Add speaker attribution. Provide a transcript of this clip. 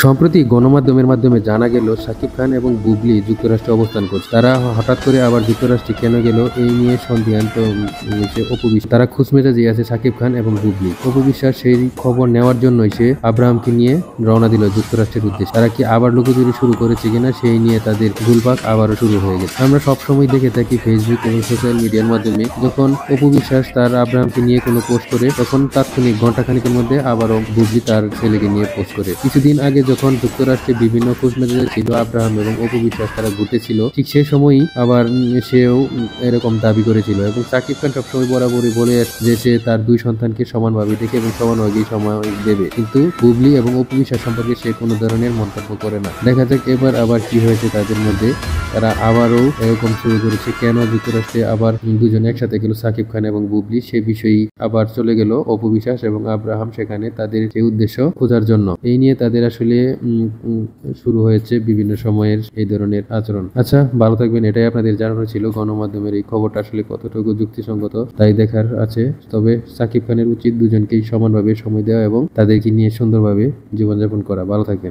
Speaker 1: সম্প্রতি গণমাধ্যমের মাধ্যমে জানা গেল শাকিব খান এবং বুবলি যুক্তরাষ্ট্রে অবস্থান করছে। তারা হঠাৎ করে আবার যুক্তরাষ্ট্রে কেন গেল এই নিয়ে সন্দিহান তো হয়েছে অপু বিশ্বাস। তারা খুঁজমেজাজি আছে শাকিব খান এবং বুবলি। অপু বিশ্বাস সেই খবর নেওয়ার জন্যই সে আব্রাহামকে নিয়ে রওনা দিল যুক্তরাষ্ট্রের উদ্দেশ্যে। তারা কি আবার লুকোচুরি শুরু করেছে কিনা সেই নিয়ে তাদের গুলপাক আবারও শুরু হয়ে গেছে। আমরা সবসময় দেখে থাকি ফেসবুক এবং সোশ্যাল মিডিয়ার মাধ্যমে যখন অপু বিশ্বাস তার আব্রাহামকে নিয়ে কোনো পোস্ট করে তখন তাৎক্ষণিক ঘন্টাখানিকের মধ্যে আবারও বুবলি তার ছেলেকে নিয়ে পোস্ট করে। কিছুদিন আগে যখন যুক্তরাষ্ট্রে বিভিন্ন খোঁজমেজাজে ছিল আব্রাহাম এবং অপু বিশ্বাস তারা ঘুরতেছিল, ঠিক সেই সময়ই আবার সেও এরকম দাবি করেছিল এবং সাকিব খান সবসময় বরাবরই বলে আসছে যে সে তার দুই সন্তানকে সমানভাবে দেখে এবং সমানভাবেই সময় দেবে, কিন্তু বুবলি এবং অপু বিশ্বাস সম্পর্কে সে কোনো ধরনের মন্তব্য করে না। দেখা যাক এবার আবার কি হয়েছে তাদের মধ্যে। তারা আবারও এরকম শুরু করেছে। কেন যুক্তরাষ্ট্রে আবার দুজন একসাথে গেল সাকিব খান এবং বুবলি সে বিষয়েই আবার চলে গেল অপু বিশ্বাস এবং আব্রাহাম সেখানে তাদের যে উদ্দেশ্য খোঁজার জন্য। এই নিয়ে তাদের আসলে শুরু হয়েছে বিভিন্ন সময়ের এই ধরনের আচরণ। আচ্ছা, ভালো থাকবেন, এটাই আপনাদের জানানো ছিল। গণমাধ্যমের এই খবরটা আসলে কতটুকু যুক্তিসঙ্গত তাই দেখার আছে। তবে সাকিব খানের উচিত দুজনকেই সমানভাবে সময় দেওয়া এবং তাদেরকে নিয়ে সুন্দরভাবে জীবনযাপন করা। ভালো থাকবেন।